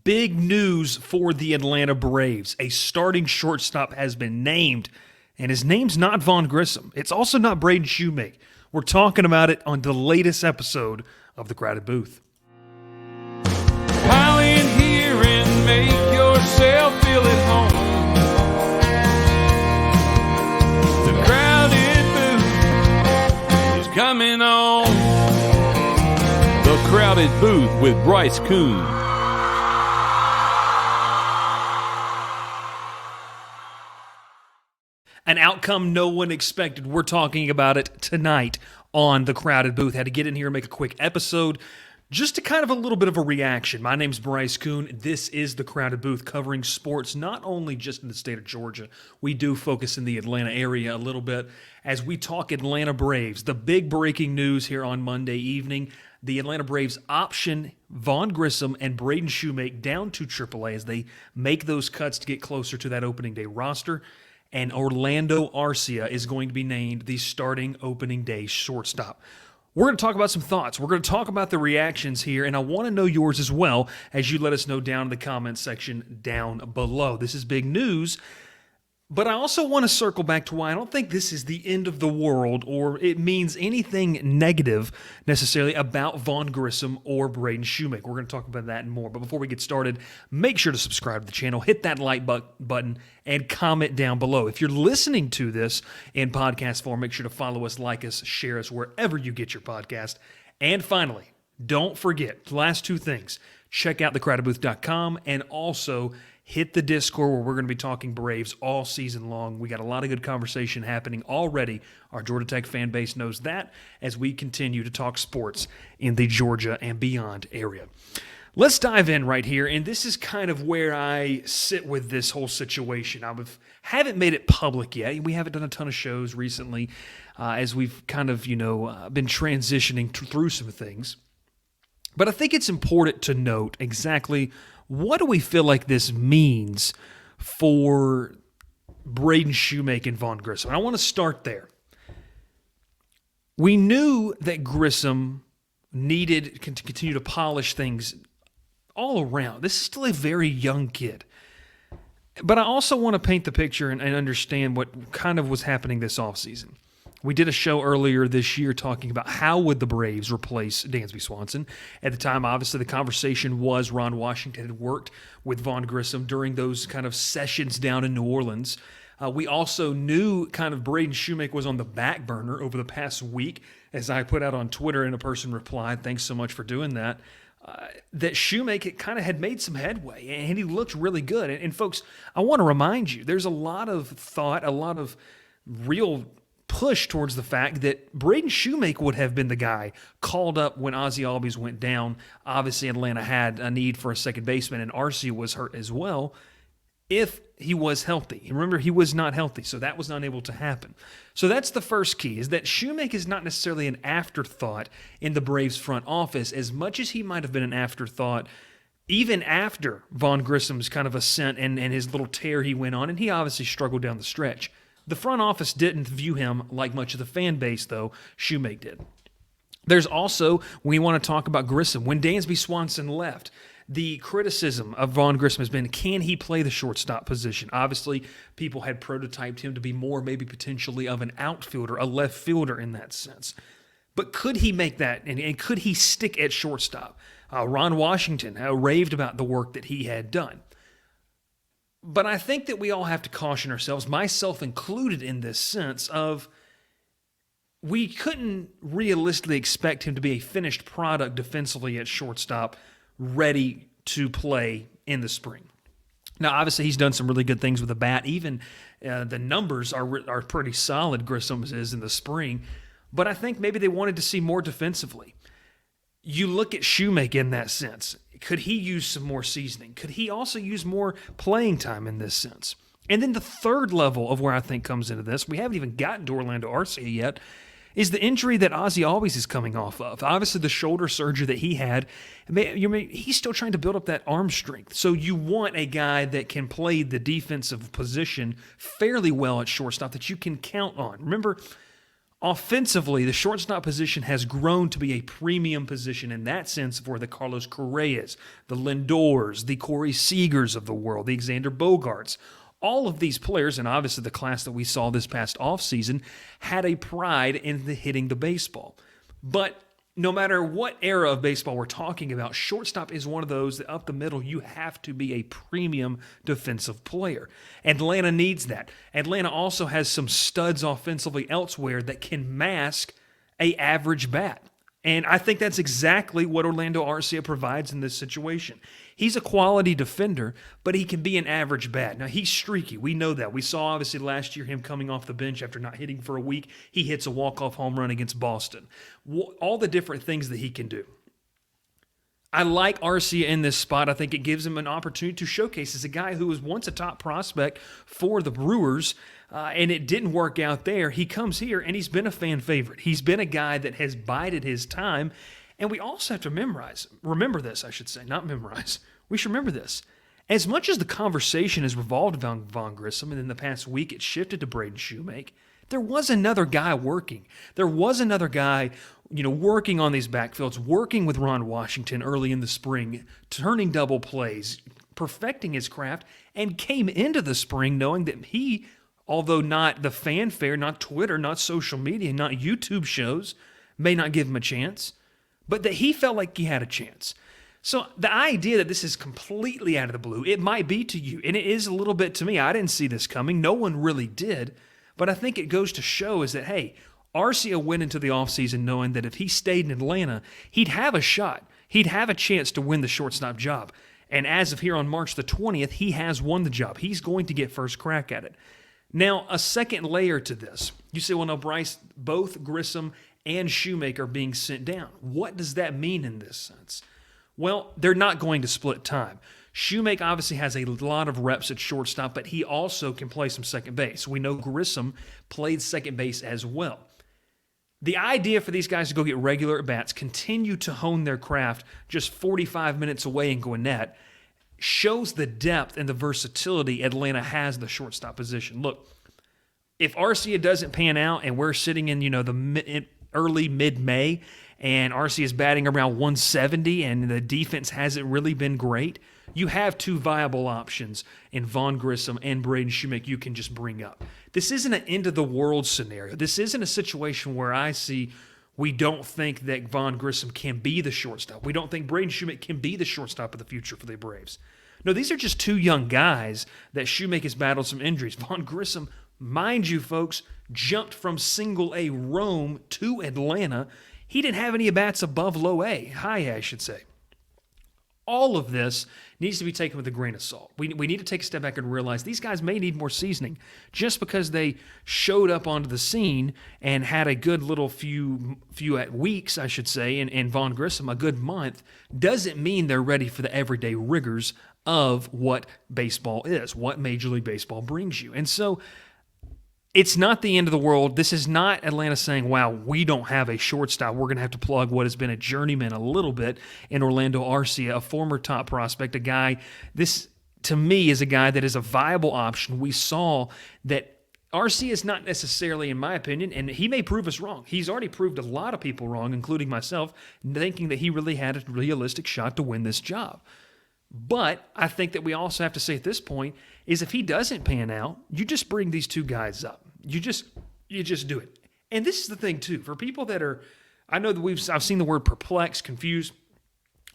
Big news for the Atlanta Braves. A starting shortstop has been named, and his name's not Vaughn Grissom. It's also not Braden Shewmake. We're talking about it on the latest episode of The Crowded Booth. Pile in here and make yourself feel at home. The Crowded Booth is coming on. The Crowded Booth with Bryce Koon. An outcome no one expected. We're talking about it tonight on The Crowded Booth. Had to get in here and make a quick episode just to kind of a little bit of a reaction. My name's Bryce Koon. This is The Crowded Booth, covering sports not only just in the state of Georgia. We do focus in the Atlanta area a little bit as we talk Atlanta Braves. The big breaking news here on Monday evening, the Atlanta Braves option Vaughn Grissom and Braden Shewmake down to AAA as they make those cuts to get closer to that opening day roster. And Orlando Arcia is going to be named the starting opening day shortstop. We're going to talk about some thoughts. We're going to talk about the reactions here, and I want to know yours as well as you let us know down in the comments section down below. This is big news, but I also want to circle back to why I don't think this is the end of the world or it means anything negative necessarily about Vaughn Grissom or Braden Shewmake. We're going to talk about that and more. But before we get started, make sure to subscribe to the channel, hit that like button, and comment down below. If you're listening to this in podcast form, make sure to follow us, like us, share us wherever you get your podcast. And finally, don't forget, the last two things, check out thecrowdedbooth.com and also hit the Discord where we're going to be talking Braves all season long. We got a lot of good conversation happening already. Our Georgia Tech fan base knows that as we continue to talk sports in the Georgia and beyond area. Let's dive in right here, and this is kind of where I sit with this whole situation. I haven't made it public yet. We haven't done a ton of shows recently as we've kind of, been transitioning through some things. But I think it's important to note exactly what do we feel like this means for Braden Shewmake and Vaughn Grissom. I want to start there. We knew that Grissom needed to continue to polish things all around. This is still a very young kid. But I also want to paint the picture and understand what kind of was happening this offseason. We did a show earlier this year talking about how would the Braves replace Dansby Swanson. At the time, obviously, the conversation was Ron Washington had worked with Vaughn Grissom during those kind of sessions down in New Orleans. We also knew kind of Braden Shewmake was on the back burner over the past week, as I put out on Twitter and a person replied, thanks so much for doing that, that Shewmake kind of had made some headway, and he looked really good. And folks, I want to remind you, there's a lot of thought, a lot of real push towards the fact that Braden Shewmake would have been the guy called up when Ozzie Albies went down. Obviously, Atlanta had a need for a second baseman, and Arcia was hurt as well, if he was healthy. Remember, he was not healthy, so that was not able to happen. So that's the first key, is that Shewmake is not necessarily an afterthought in the Braves front office, as much as he might have been an afterthought even after Vaughn Grissom's kind of ascent and his little tear he went on, and he obviously struggled down the stretch. The front office didn't view him like much of the fan base, though. Shewmake did. There's also, we want to talk about Grissom. When Dansby Swanson left, the criticism of Vaughn Grissom has been, can he play the shortstop position? Obviously, people had prototyped him to be more maybe potentially of an outfielder, a left fielder in that sense. But could he make that, and could he stick at shortstop? Ron Washington raved about the work that he had done. But I think that we all have to caution ourselves, myself included in this sense of we couldn't realistically expect him to be a finished product defensively at shortstop, ready to play in the spring. Now, obviously, he's done some really good things with the bat. Even the numbers are pretty solid, Grissom's is in the spring. But I think maybe they wanted to see more defensively. You look at Shewmake in that sense. Could he use some more seasoning? Could he also use more playing time in this sense? And then the third level of where I think comes into this, we haven't even gotten to Orlando Arcia yet, is the injury that Ozzie Albies is coming off of. Obviously, the shoulder surgery that he had, he's still trying to build up that arm strength. So you want a guy that can play the defensive position fairly well at shortstop that you can count on. Remember, Offensively, the shortstop position has grown to be a premium position in that sense for the Carlos Correas, the Lindors, the Corey Seagers of the world, the Xander Bogarts. All of these players, and obviously the class that we saw this past offseason, had a pride in hitting the baseball. But no matter what era of baseball we're talking about, shortstop is one of those that up the middle, you have to be a premium defensive player. Atlanta needs that. Atlanta also has some studs offensively elsewhere that can mask an average bat. And I think that's exactly what Orlando Arcia provides in this situation. He's a quality defender, but he can be an average bat. Now, he's streaky. We know that. We saw, obviously, last year him coming off the bench after not hitting for a week. He hits a walk-off home run against Boston. All the different things that he can do. I like Arcia in this spot. I think it gives him an opportunity to showcase as a guy who was once a top prospect for the Brewers, and it didn't work out there. He comes here, and he's been a fan favorite. He's been a guy that has bided his time, and we also have to remember this, I should say, not memorize. We should remember this. As much as the conversation has revolved around Vaughn Grissom, and in the past week it shifted to Braden Shewmake, there was another guy working. There was another guy, working on these backfields, working with Ron Washington early in the spring, turning double plays, perfecting his craft, and came into the spring knowing that he, although not the fanfare, not Twitter, not social media, not YouTube shows, may not give him a chance, but that he felt like he had a chance. So the idea that this is completely out of the blue, it might be to you, and it is a little bit to me. I didn't see this coming. No one really did. But I think it goes to show is that, hey, Arcia went into the offseason knowing that if he stayed in Atlanta, he'd have a shot. He'd have a chance to win the shortstop job. And as of here on March the 20th, he has won the job. He's going to get first crack at it. Now, a second layer to this. You say, well, no, Bryce, both Grissom and Shewmake are being sent down. What does that mean in this sense? Well, they're not going to split time. Shewmake obviously has a lot of reps at shortstop, but he also can play some second base. We know Grissom played second base as well. The idea for these guys to go get regular at-bats, continue to hone their craft just 45 minutes away in Gwinnett, shows the depth and the versatility Atlanta has in the shortstop position. Look, if Arcia doesn't pan out and we're sitting in, the early mid-May and Arcia is batting around 170 and the defense hasn't really been great, you have two viable options in Vaughn Grissom and Braden Shewmake you can just bring up. This isn't an end-of-the-world scenario. This isn't a situation where I see we don't think that Vaughn Grissom can be the shortstop. We don't think Braden Shewmake can be the shortstop of the future for the Braves. No, these are just two young guys that Shewmake has battled some injuries. Vaughn Grissom, mind you, folks, jumped from single-A Rome to Atlanta. He didn't have any at-bats above low-A, high-A, I should say. All of this needs to be taken with a grain of salt. We need to take a step back and realize these guys may need more seasoning. Just because they showed up onto the scene and had a good little few weeks, I should say, and Vaughn Grissom a good month, doesn't mean they're ready for the everyday rigors of what baseball is, what Major League Baseball brings you. And so it's not the end of the world. This is not Atlanta saying, wow, we don't have a shortstop. We're going to have to plug what has been a journeyman a little bit in Orlando Arcia, a former top prospect, a guy, this to me is a guy that is a viable option. We saw that Arcia is not necessarily, in my opinion, and he may prove us wrong. He's already proved a lot of people wrong, including myself, thinking that he really had a realistic shot to win this job. But I think that we also have to say at this point is if he doesn't pan out, you just bring these two guys up. You just do it. And this is the thing too, for people that are, I know that I've seen the word perplexed, confused.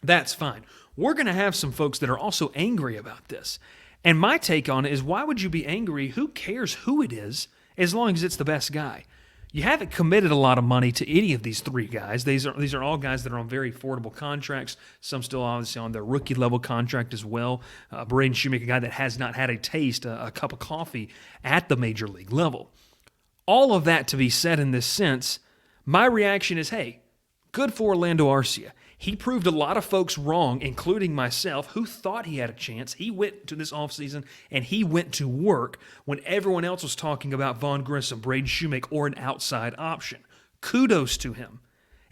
That's fine. We're going to have some folks that are also angry about this. And my take on it is, why would you be angry? Who cares who it is as long as it's the best guy? You haven't committed a lot of money to any of these three guys. These are all guys that are on very affordable contracts. Some still obviously on their rookie level contract as well. Braden Shewmake, a guy that has not had a taste, a cup of coffee at the major league level. All of that to be said in this sense, my reaction is, hey, good for Orlando Arcia. He proved a lot of folks wrong, including myself, who thought he had a chance. He went to this offseason and he went to work when everyone else was talking about Vaughn Grissom, Braden Shewmake, or an outside option. Kudos to him.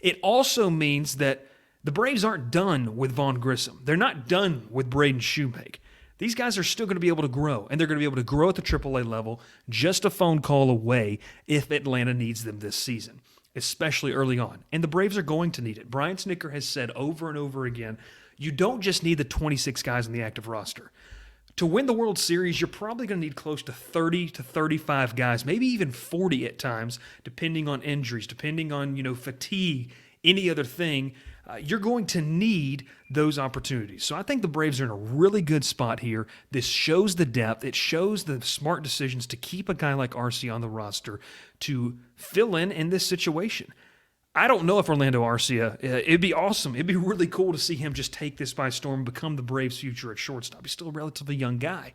It also means that the Braves aren't done with Vaughn Grissom. They're not done with Braden Shewmake. These guys are still going to be able to grow, and they're going to be able to grow at the AAA level just a phone call away if Atlanta needs them this season, especially early on. And the Braves are going to need it. Brian Snitker has said over and over again, you don't just need the 26 guys on the active roster. To win the World Series, you're probably going to need close to 30 to 35 guys, maybe even 40 at times, depending on injuries, depending on fatigue, any other thing. You're going to need those opportunities. So I think the Braves are in a really good spot here. This shows the depth. It shows the smart decisions to keep a guy like Arcia on the roster to fill in this situation. I don't know if Orlando Arcia, it'd be awesome. It'd be really cool to see him just take this by storm and become the Braves' future at shortstop. He's still a relatively young guy.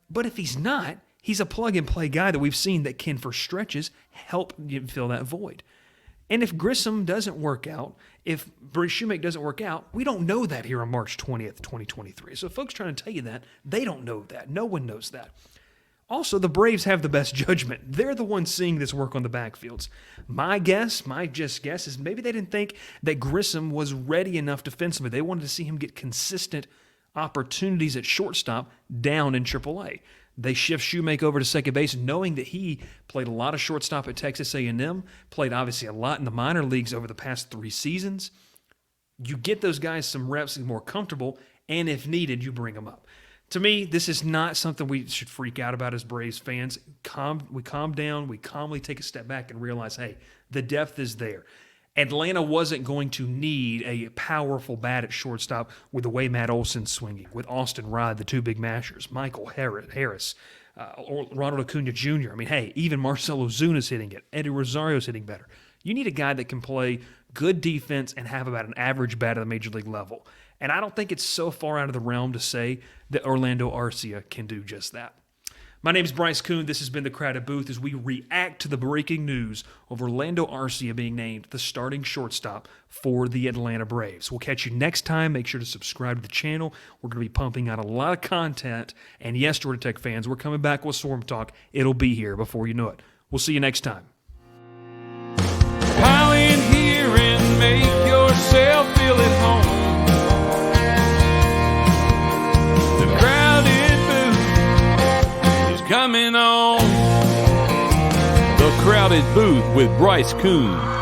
But if he's not, he's a plug-and-play guy that we've seen that can, for stretches, help fill that void. And if Grissom doesn't work out, if Shewmake doesn't work out, we don't know that here on March 20th, 2023. So folks trying to tell you that, they don't know that. No one knows that. Also, the Braves have the best judgment. They're the ones seeing this work on the backfields. My guess is maybe they didn't think that Grissom was ready enough defensively. They wanted to see him get consistent opportunities at shortstop down in AAA. They shift Shewmake over to second base, knowing that he played a lot of shortstop at Texas A&M, played obviously a lot in the minor leagues over the past 3 seasons. You get those guys some reps and more comfortable, and if needed, you bring them up. To me, this is not something we should freak out about as Braves fans. We calm down, we calmly take a step back and realize, hey, the depth is there. Atlanta wasn't going to need a powerful bat at shortstop with the way Matt Olson's swinging, with Austin Rod, the 2 big mashers, Michael Harris, Ronald Acuna Jr. I mean, hey, even Marcell Ozuna's hitting it. Eddie Rosario's hitting better. You need a guy that can play good defense and have about an average bat at the major league level. And I don't think it's so far out of the realm to say that Orlando Arcia can do just that. My name is Bryce Koon. This has been The Crowded Booth as we react to the breaking news of Orlando Arcia being named the starting shortstop for the Atlanta Braves. We'll catch you next time. Make sure to subscribe to the channel. We're going to be pumping out a lot of content. And yes, Georgia Tech fans, we're coming back with Swarm Talk. It'll be here before you know it. We'll see you next time. Pile in here and make yourself feel at home. The Crowded Booth is coming on. The Crowded Booth with Bryce Koon.